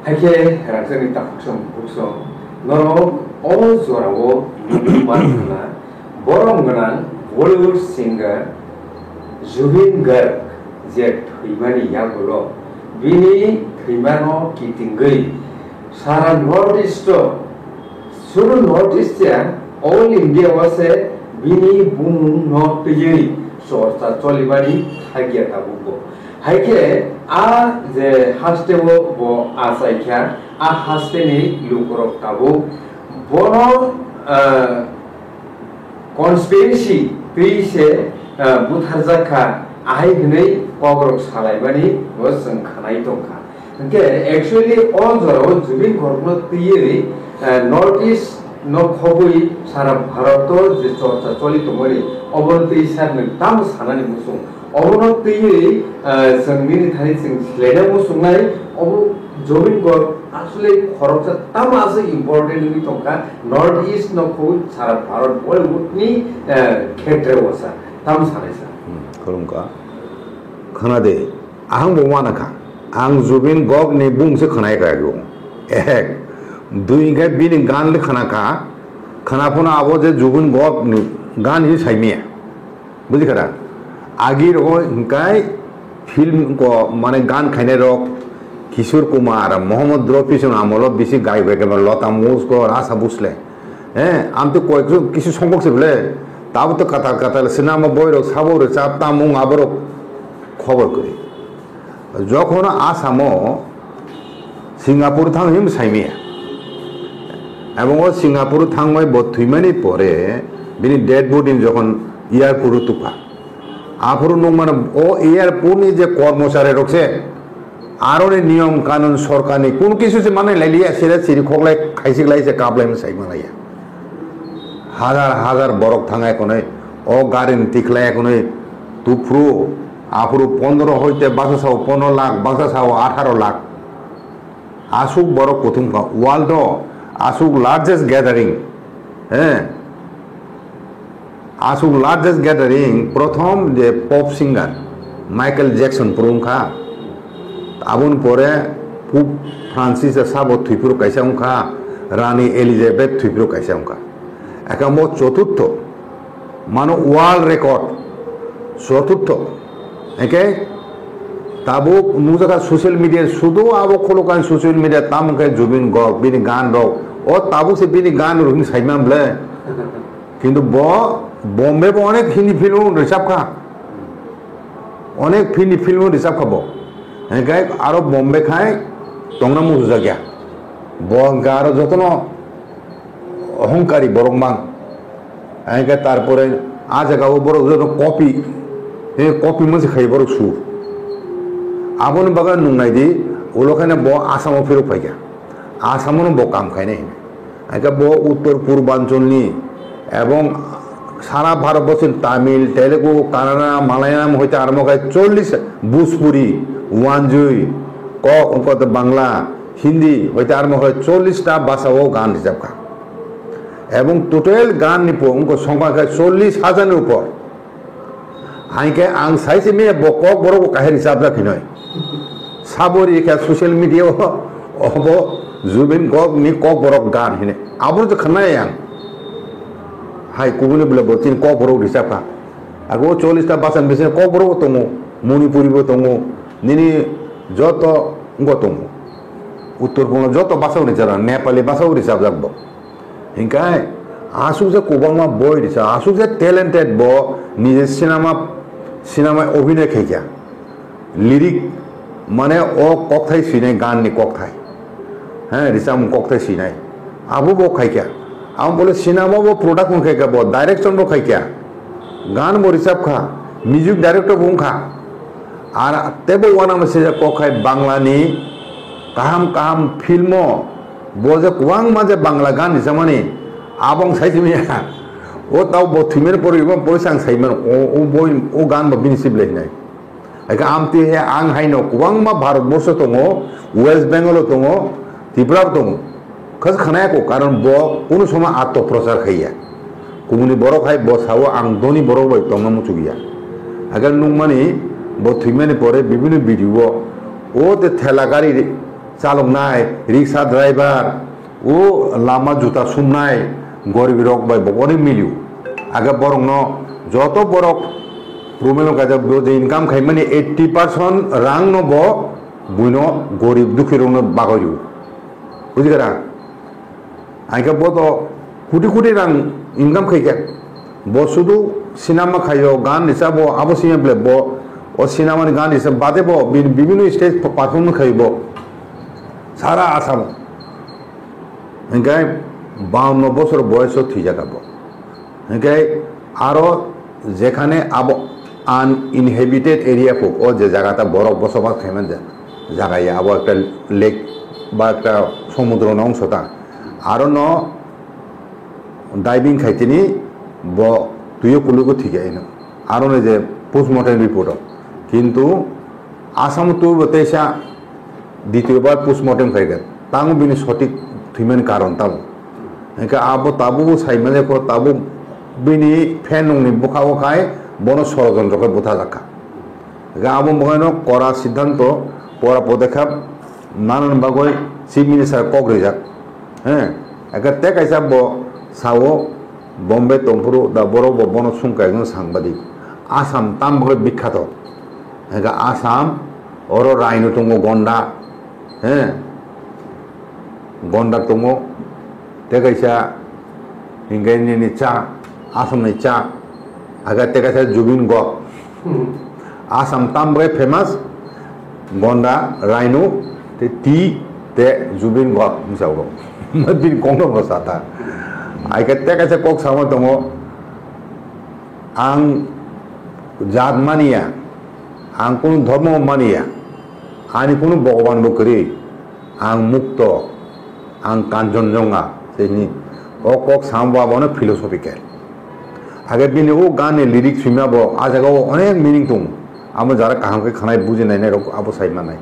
하이케 라트니 북성 너로 어조라고 누구만나 보름그난 볼리우드 싱거 जुबिन गर्ग जे थैमानि यागुलो बिनि थैमानो किटिंगै सारा north east सुरु नॉर्थ ईस्ट या ऑल इंडिया वासे बिनि बुम नॉर्थ यै सोरता चलिबानि हागिया ताबुबो हाइके आ जे हास्टेबो बो आसाइख्या आ हास्टेनि लुकरक ताबु बोनो कन्स्पिरेसी तैसे बुथारजाखा आहाय हनै पगरक सालायबानि जों खानाय दंखा ओंके एक्चुअली अल जराव जुबिन गर्गनो तैयै नॉर्थ ईस्ट न खबै सारा भारत जे चर्चा चलित मरि अबन्ति सारनो ताम सानानि मुसुं अबनो तैयै जोंनि थानि जों स्लेना मुसुंनाय अब जुबिन गर्ग আসলে খরচা তাম আছে ইম্পর্টেন্ট নি দंखा नॉर्थ ईस्ट न खौ सारा भारत बलिउडनि क्षेत्र वसा ताम सानायसा 그런가 खानादे आं बोमानाखा आं जुबिन गर्गनि बुंसो खोनाय गायगौ एक दुइगा बिनि गान ले खानाखा खानाफोना आबो जे जुबिन गर्गनि गान हि साइमिया बुझिखरा आगि रहो हिंकाय फिल्म को माने गान खाइने रक किशोर कुमार मोहम्मद रफी सन আমল বেশি গাইব একেবারে লতা মঙ্গেশকর আশা ভোসলে হ্যাঁ আমি তো কয়েকজন কিছু সংখ্যক বলে তাও তো কাতার কাতার সিনেমা বইরক সাবর চাপতা মুং আবরক খবর করি যখন আসামও সিঙ্গাপুর থাংহিম সাইমিয়া এবং ও সিঙ্গাপুর থাংমাই বথুইমানি পরে বিনি ডেড বডি যখন এয়ারপোর্ট তুফা আফরু নং মানে ও এয়ারপোর্টনি যে কর্মচারী রকছে आरोने नियम कानून सरकारनि कोन किसु से माने लाइलिया सेरा सिरि खगलाय खाइसिगलाय से काबलाय साइक मालाया हाजार हाजार बरक थांगाय कोनै ओ गारिन तिखलाय कोनै तुफ्रु आफरु 15 হইতে 15 লাখ 18 লাখ आसुक बरक प्रथम वर्ल्ड आसुक लार्जेस्ट गैदरिंग हैं आसुक लार्जेस्ट गैदरिंग प्रथम जे पॉप सिंगर माइकल जैक्सन पुरुंखा आबुन परे पुप फ्रांसिस साबो थुइपुर काइसा उनखा रानी एलिजाबेथ थुइपुर काइसा उनखा एकामो चतुर्थ मानो वर्ल्ड रेकर्ड चतुर्थ एके ताबो मुजाका सोशल मीडिया सुदो आबो खोलोकान सोशल मीडिया तामके जुबिन गर्ग बिनि गान रक ओ ताबो से बिनि गान रहिन साइमामले किन्तु बॉम्बे बो अनेक हिंदी फिल्म रिसाब खा अनेक हिंदी फिल्म रिसाब खाबो गाय आरो बॉम्बे खाय तंगना मुजा गया बंगार जतन अहंकारी बरंबां आइगा तारपरे आ जागाव बर जनो कॉपी ए कॉपी मसे खाय बर सु आबन बागा नुनायदि उलखाने ब आसाम फिरो फायगा आसामनो ब काम खायने आइगा ब उत्तर पूर्वांचलनि एवं सारा भारतबर्षेर तामिल तेलुगु कन्नड़ा मालायालम হইতে আরম্ভ করে 40 ভোজপুরি ওয়ানজুই কত বাংলা হিন্দি হইতে আরম্ভ হয় 40টা ভাষাও গান হিসাব কা এবং টোটাল গান নিপো উনকো সংখ্যা 40,000 এর উপর আইকে আং সাইসে মে বক বড় কাহিনী হিসাব রাখি নয় সাবরি কে সোশ্যাল মিডিয়া হব जुबिन गर्ग नि কক বড় গান হিনে আবর তো খানায় আং हाय कुबुनि बले बचिन क बरो हिसाबा आगो 40टा भाषा बेसे क बरो तंगो मणिपुरीबो तंगो निनि जत गो तंगो उत्तर बंग जत भाषा नि जरा नेपाली भाषा हिसाब जागबो हिंकाय आसु जे कोबांगमा बय दिसा आसु जे टैलेंटेड ब निजे सिनेमा अभिनय खेजा लिरिक माने ओ ककथाय सिनाय गान नि ककथाय हैं रिसाम ककथाय सिनाय आबो ब खायका आम बोले सिनेमा वो प्रोडक्ट उनके क्या बहुत डायरेक्शन वो खाई क्या गान वो रिसाब खा म्यूजिक डायरेक्टर वो खा आर तेबो वाना में से को खाई बांग्ला नी काम फिल्मों बोझे कुआंग माजे बांग्ला गान निसमानी आबंग साइज में वो ताऊ बहुत थीमेर पर युवा पोइसांग साइमन ओ गान में बिनिसिब लेने ऐका आम ती है आंग हाई नो कुआंग मा भारत वर्ष तोंगो वेस्ट बेंगल तोंगो त्रिपुरा तोंगो खस खानाय को कारण ब कोनो समय आत्मप्रचार खाइया कुमुनि बर खाय ब सावो आं दनि बर बाय तंग मुचुगिया अगर नुंगमानि ब थुइमानि परे विभिन्न भिडियो ओ ते थेला गाड़ी চালক নাই রিক্সা ড্রাইভার ও লামা জুতা সুমনাই গরিব রক বাই অনেক মিলিও আগে বরং যত বড় প্রমেলো কাজে যে ইনকাম খাই মানে 80% রাং নব বুইন গরিব দুঃখী রং বাগরিও বুঝিগেরা আইকে বত কোটি কোটি রাং ইনকাম খাইকে ব শুধু সিনেমা খাইও গান হিসাব আবো সিনেমা ব ও সিনেমার গান হিসাব বাদে বিভিন্ন স্টেজ পারফরমেন্স খাইব সারা আসাম এনকাই 52 বছর বয়স থুই যাকাব এনকাই আরো যেখানে আবো আনইনহেবিটেড এরিয়া হোক ও যে জায়গাটা বরফ বসবাস খাইমান জায়গায় আবো একটা লেক বা একটা সমুদ্র অংশটা আরো ডাইভিং খাইতিনি ব তুইও কুলুকো ঠিক আছে আরো যে পোস্টমর্টম রিপোর্ট কিন্তু আসাম তো বতেসা দ্বিতীয়বার পোস্টমর্টম খাইগেন তাও বিনি সঠিক থিমেন কারণ তাও একে আবো তাবু সাইমালে কো তাবু বিনি ফ্যান নংনি বুখাও খাই বন ষড়যন্ত্রকে বোঝা রাখা আবু মহান করা সিদ্ধান্ত পড়া পদক্ষেপ নানান বাগৈ চিফ মিনিস্টার কগ্রে যাক হ্যাঁ একে তে কাইসা ব সাও বম্বে টম্পুরু দা বড় বন সুংকা একজন সাংবাদিক আসাম তাম বলে বিখ্যাত একে আসাম ওর রাইনো টঙ্গ গন্ডা হ্যাঁ গন্ডা টঙ্গ তে কাইসা হিংগাইনি চা আসামনি চা আগে তে কাইসা জুবিন গ আসাম তাম বলে ফেমাস গন্ডা রাইনো তে টি তে জুবিন গ মিসাও গ বিন কংনো বসাতা আইকে তে কাইসা কক সামো দङ आं जात मानिया आं কোনো ধর্ম মানিয়া आंनि কোনো ভগবানबो करी आं मुक्त आं कांचनजंगा सेनि ओ कक सामबाबोनो फिलोसफिकेल आगे बिनि ओ गाने लिरिक्स सुमियाबो आजागाव अनेक मिनिं दं आमो जारा काहांके खानाय बुजिनाय नाय आबो साइमानाय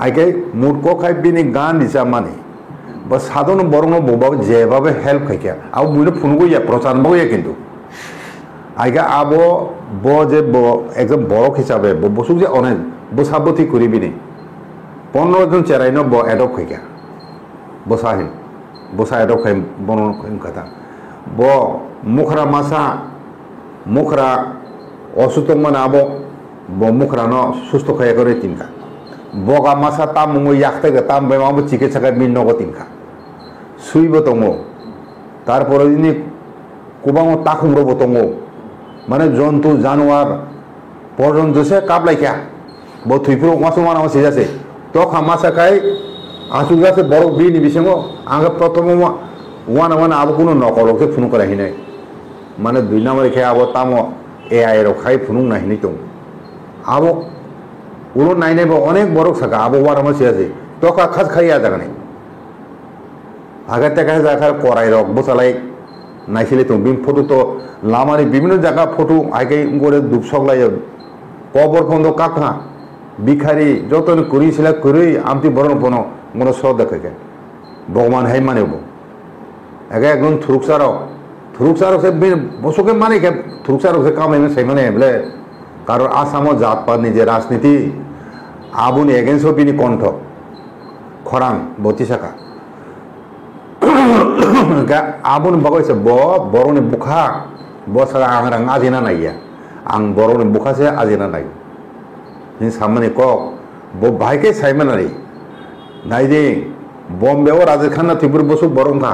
आगे मुड को खाय बिनि गान दिसा माने बस साधन बरंग बबाबो जेबाबो हेल्प खायके आबो बुनो फुनुगो या प्रचार बगो किन्तु आगे आबो ब जे ब एकदम बरक हिसाबै बसुक जे अनेक बसाबथि करिबिनि 15 জন চেরাইনো ব এডপ খাইকা বসাহিন বসা এডপ খাই বন কথা ব মুখরা মাসা মুখরা অসুস্থ মানে আবো ব মুখরা ন সুস্থ খাই করে তিনকা বগা মাসা তাম মুঙ্গ ইয়াখতে গে তাম বে মাবো চিকিৎসা মিন নগো তিনকা সুইব তঙ্গ তারপরে দিনে কুবাং তাকুমরব তঙ্গ মানে জন্তু জানোয়ার পর্যন্ত সে কাবলাইকা ব থুইফুর মাসো মানাও সিজাছে तो खामासा खाई आसुगा से बड़ो बी निबिसेंगो आगे प्रथम वन आबो कोनो नकरो से फुनु कराहि नै माने दुई नम्बर खे आबो तामो एआई रो खाई फुनु नाहि नै तो आबो उलो नाइ नै बो अनेक बड़ो सका आबो वार मसे आसे तो का खास खाइया जागने आगे ते का जाखार कराइ रक बसालाय नाइसिले तो बिन फटो तो लामानि विभिन्न जायगा फटो आगे गरे दुबसगलाय कबर फंदो काखा बिखारी जतन करिसिला करै आमति बरन पनो मन सो देखे भगवान है माने बो एगे एकदम थुरुकसारो से बसुके माने के थुरुकसारो से काम में सही माने बले कारण आसामो जात पातनि जे राजनीति आबुनि एगेन्स्ट बिनि कन्ठ खरां बतिसाका गा आबुन बगैसे ब बरनि बुखा बसरा आंरां आजिना नाइया आं बरनि बुखासे आजिना नाइ नि सामने को बो भाइके साइमनारि नाइदे बम्बे और राजेश खान्ना त्रिपुर बसु बरंखा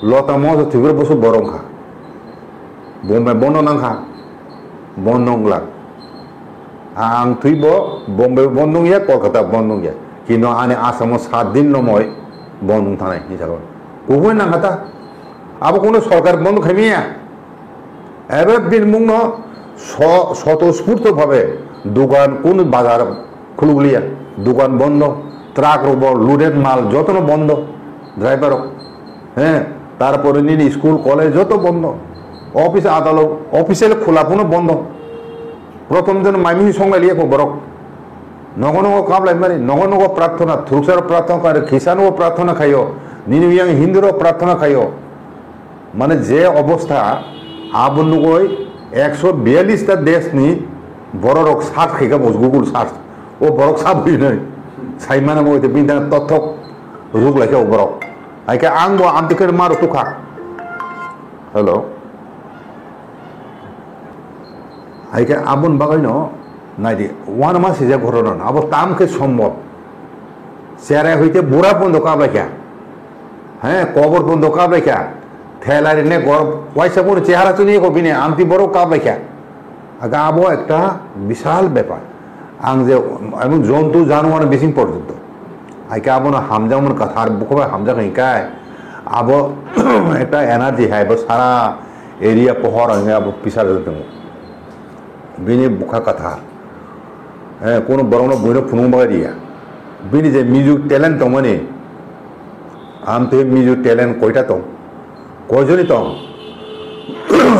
लता मस त्रिपुर बसु बरंखा बम्बे बन्द नांखा बन्दंगला आं थुइबो बम्बे बन्दंगिया कलकाता बन्दंगिया किनो आने आसाम 7 दिन नमय बन्दं थानाय हिसाब गुबुन नांखाता आबो कोनो सरकार बन्द खाइमिया एबे बिन मुंनो स्वतःस्फूर्त भावे দোকান কোন বাজার খুলগুলিয়া দোকান বন্ধ ট্রাক লোডেড মাল যত বন্ধ ড্রাইভার হ্যাঁ তারপরে নিন স্কুল কলেজ যত বন্ধ অফিস আদালত অফিসিয়াল খোলা কোনো বন্ধ প্রথম দিন মাইমি সংলাইলিয়ে বরক নগ নগ কাবলাই মারি নগ নগ প্রার্থনা থুরুকসার প্রার্থনা করে খ্রিস্টানও প্রার্থনা খাইও নিনিয়াং হিন্দুরও প্রার্থনা খাইও মানে যে অবস্থা আবনুগই 142টা দেশ নি বড় রক সাত খাইকা বস গুগল সার্চ ও বড় সাপ হই নাই saimana mo ite bintang totok rug lagi obrok aike angbo amtiker maru tukha hello aike abun bagai no নাইদি ওয়ান মাস হিসেবে ঘটনা আবার তামকে সম্ভব চেয়ারে হইতে বুড়া বন্ধ কাবলাইখা হ্যাঁ কবর বন্ধ কাবলাইখা ঠেলারি নে গরম পয়সা করে চেহারা চুনিয়ে কবি নে আমতি বড় কাবলাইখা আগে আবো একটা বিশাল ব্যাপার আং যে এবং জন্তু জানোয়ার বেশি পর্যন্ত আইকে আবো না হামজা মন কথা আর বুকবে হামজা কাই আবো একটা এনার্জি হ্যাঁ সারা এরিয়া পহর আবো পিছার বিনি বুকা কথা হ্যাঁ কোনো বড় বইনো ফুনুং বাগারিয়া বিনি যে মিউজিক ট্যালেন্ট দं মানে আমতে মিউজিক ট্যালেন্ট কয়টা দं কয়জনই দं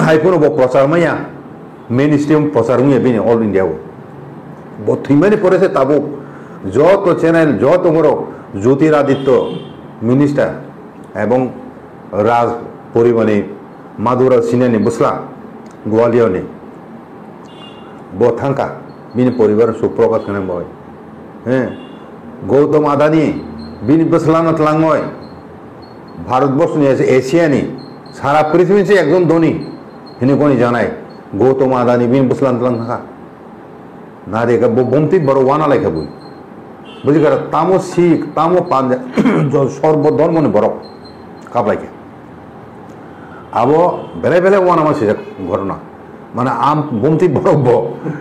হাইফোন ব প্রচার মাইয়া মেন স্ট্রিম প্রচার মুয়ে বিনি অল ইন্ডিয়াও বথিমানি পড়েছে তাবো যত চ্যানেল যত বড় জ্যোতিরাদিত্য মিনিস্টার এবং রাজ পরিবাণী মাধুরা সিনানি বুসলা গোয়ালিয়নি ব থাঙ্কা বিনি পরিবার সুপ্রকাশ কেন বয় হ্যাঁ গৌতম আদানি বিনি বসলানো তলাঙ্গয় ভারতবর্ষ নিয়ে এশিয়ানি সারা পৃথিবীতে একজন ধনী হিনি কোনি জানাই গৌতম আদানি বিনি বসলান তলাং থাকা না রে বমতি বড় ওয়ানা লেখা বই বুঝি কার তামো শিখ তামো পাঞ্জাব সর্বধর্ম নি বড় কাপলাইকে আবো বেলে বেলে ওয়ানা মাসে ঘটনা মানে আম বমতি বরব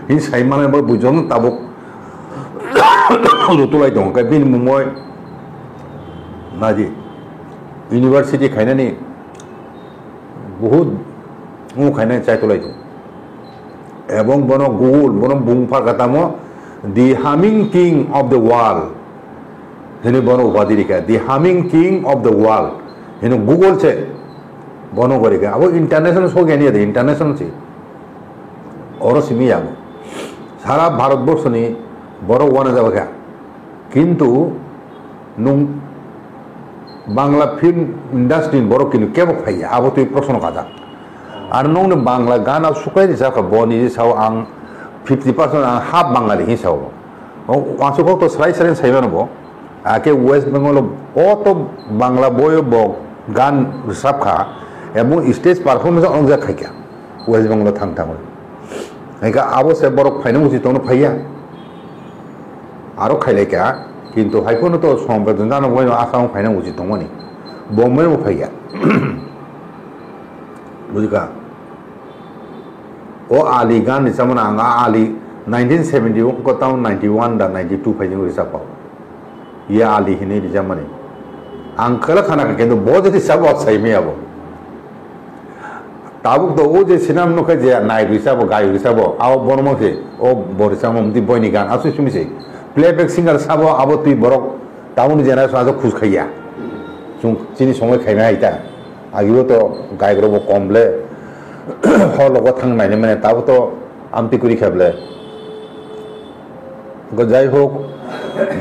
হি সাইমানে বুঝন তাবক রতুলাই দं কাই বিন মুম্বাই নাজি ইউনিভার্সিটি খাইনানি বহুত মু খাইনানি চাইতলাই দं এবং বন গুগল বন বুংফার কাতামো the humming king of the world হেনে বন উপাধি রেখা the humming king of the world হেনে গুগল ছে বন করিকা আবো ইন্টারন্যাশনাল সো গেনিয়া দে ইন্টারন্যাশনাল ছে ওরও সিমি যাব সারা ভারতবর্ষ নিয়ে বড় ওয়ানে যাবে খা কিন্তু নুং বাংলা ফিল্ম ইন্ডাস্ট্রি বড় কিন্তু কেবল ফাইয়া আবো তুই প্রশ্ন কাজা আর নং বাংলা গান আর সুখাই দিছা বনি সাও আং 50% আং হাফ বাঙালি হিসাব ওয়াসুকক তো সাই সারেন সাইবা নব আকে ওয়েস্ট বেঙ্গল কত বাংলা বই গান সাবখা এবং স্টেজ পারফরমেন্স অংজা খাইকা ওয়েস্ট বেঙ্গল থাং থাং একা আবো সে বড় ফাইনা উচিত তখন ফাইয়া আরো খাইলাইকা কিন্তু হাইফোন তো সম্বেদন জানো বই আসাম ফাইনা উচিত দंमोन বোম্বে ফাইয়া বুঝিকা ও আলি গান নিসামন আঙা আলি 1970 को ताऊ 91 दा 92 फाइजिंग रिसा पाओ ये आली हिने रिजा मने अंकल खाना के तो बहुत जति सब सही में आबो ताबुक तो ओ जे सिनाम नो के जे नाय रिसाबो गाय रिसाबो आव बनमो के ओ बरिसा ममति बयनि गान आसु सुमिसे प्लेबैक सिंगार साबो आबो तुई बरक टाउन जेना साजो खुस खाइया जों जिनि संगे खाइना आइता आगिबो तो गायग्रबो कमले ह लगो थांनायनि माने ताबो तो आमति कुरि खाबले যাই হোক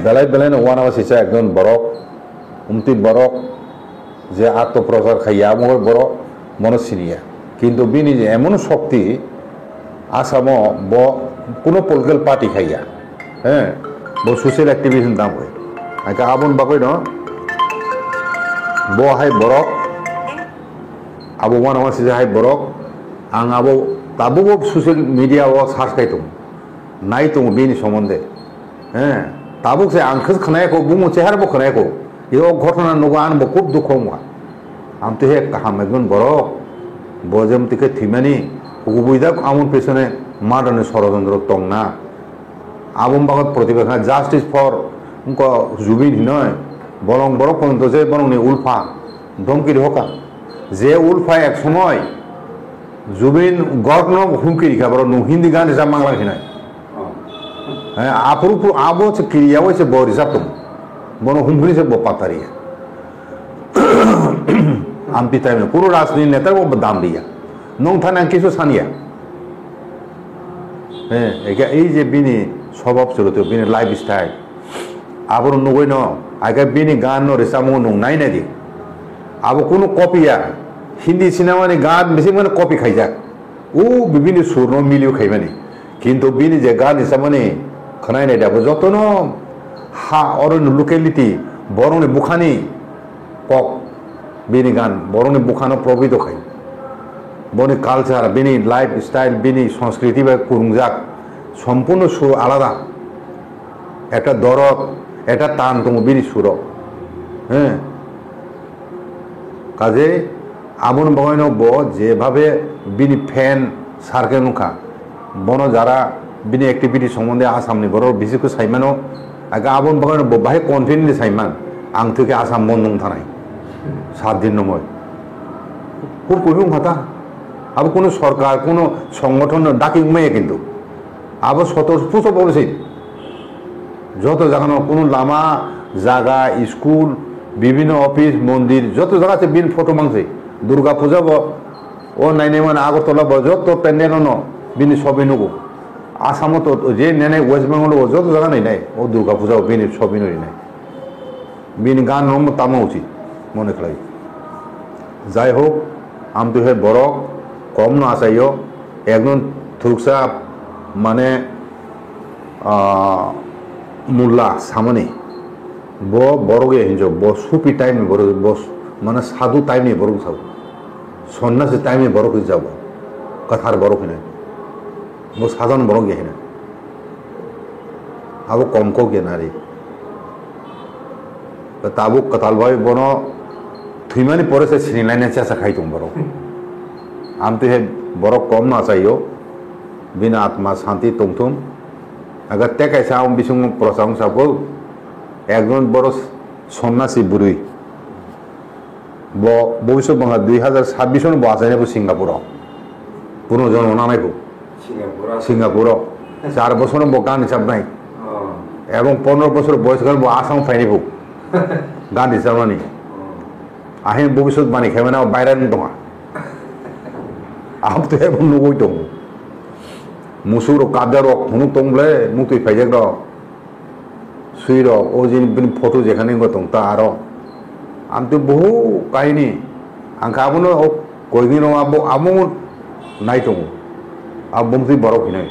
বেলায় বেলায় ওয়ান আওয়ার সিসা একজন বরক উমতি বরক যে আত্মপ্রচার খাইয়া আমার বড় মনসিনিয়া কিন্তু বিনি যে এমন শক্তি আসামো ব কোনো পলিটিক্যাল পার্টি খাইয়া হ্যাঁ ব সোশ্যাল অ্যাক্টিভিটির দাম হয় আগে আবন বাকই ন ব হাই বরক আবো ওয়ান আওয়ার সিসা হাই বরক আং আবো তাবো সোশ্যাল মিডিয়া ও সার্চ খাইতো নাই তো বিনি সম্বন্ধে হ্যাঁ তাবুক সে আংখস খনায়কো বুমু চেহারবো খনায়কো ইও ঘটনা নগো আনবো খুব দুঃখ মুয়া আমতে হে কাহাম একজন বড় বজম থেকে থিমানি উবুইদা আমন পেছনে মাডনে ষড়যন্ত্র তং না আবম বাগত প্রতিবেদন জাস্টিস ফর উনক জুবিন নয় বরং বড় পর্যন্ত যে বরং উলফা ধমকি হোকা যে উলফা এক সময় জুবিন গর্ন হুমকি রিখা বড় হিন্দি গান হিসাব বাংলা হিনায় আপরু আবো সে ক্রিয়া হয়েছে বরিসাত বনো হুমফুনি সে পাতারিয়া আমতি তাই পুরো রাজনীতি নেতার ও দাম দিয়া নং থানা কিছু সানিয়া হ্যাঁ এই যে বিনি স্বভাব ছিল তো বিনি লাইফ স্টাইল আবার নগৈ ন আগে বিনি গান ন রেসামো নং নাই না দি আবো কোনো কপিয়া হিন্দি সিনেমানি গান বেশি মানে কপি খাই যাক ও বিভিন্ন সুর মিলিও খাইবানি কিন্তু বিনি যে গান রেসামানি খনাই নাই দাবো যতন ha oron locality borong ni bukhani kok bini gan borong ni bukhano probito khai boni culture bini lifestyle bini সংস্কৃতি বা kurungjak সম্পূর্ণ সুর আলাদা একটা দরদ একটা টান তুমি বিনি সুর হ্যাঁ কাজে আমন বগাইন ব যেভাবে বিনি ফ্যান সার্কে নুখা বন যারা বিনি অ্যাক্টিভিটি সম্বন্ধে আসামনি বড় বিশেষ সাইমানো আগে আবন বগাইন ব বাহে কনফিডেন্টলি সাইমান আং থেকে আসাম বন্ধ থানায় 7 দিন নয় খুব কহিম কথা আবার কোনো সরকার কোনো সংগঠন ডাকি উমেয়ে কিন্তু আবার স্বতঃস্ফূর্ত বলেছি যত জায়গানো কোনো লামা জায়গা স্কুল বিভিন্ন অফিস মন্দির যত জায়গাতে বিন ফটো মাংছে দুর্গা পূজা ও নাইনে মানে আগরতলা যত প্যান্ডেল বিনি সবই নগো আসামত যে নেই ওয়েস্ট বেঙ্গল যত জায়গা নেই নাই ও দুর্গা পূজা বিনি সবই নই নাই বিনি গান নম তামা উচিত মনে খেলাই যাই হোক আমি তো হে বড় কম না আসাইও একজন থুকসা মানে মোল্লা সামনে ব বড়গে হিঞ্জ ব সুপি টাইম বড় বস মানে সাধু টাইম নিয়ে বড় সাধু সন্ন্যাসী টাইমে বড় করে যাব কথার বড় কিনে ব সাধারণ বড় গিয়ে না আবো কম কো গে নারী তাবুক কথাল ভাই বন থুইমানি পরে সে সিনিলাইনে চেঁচা খাইতুম বড় আমি তো হে বড় কম না চাইও বিনা আত্মা শান্তি তংথুম আগার টেকাইছে আম বিসং প্রশংসাফল একজন বড় সন্ন্যাসী বুড়ি ভবিষ্যৎ বাংলা 2026 বাসাই নেব সিঙ্গাপুর পুনর্জন্ম না নাইব সিঙ্গাপুর 4 বছর গান হিসাব নাই এবং 15 বছর বয়সকাল আসাম ফাইনিব গান হিসাব নানি আহিন ভবিষ্যৎ বাণী খেবে না বাইরে দা আম তো এবং নগৈ দং মুসুর কাদার হুনুক দংলে মুক্তি ফাইজাক র সুই র ও যিনি ফটো যেখানে গতং তা আর আমি তো বহু কাহিনী আংখা আবনো কয়দিন আবো আমো নাই দং আবমতি বড় কিনাই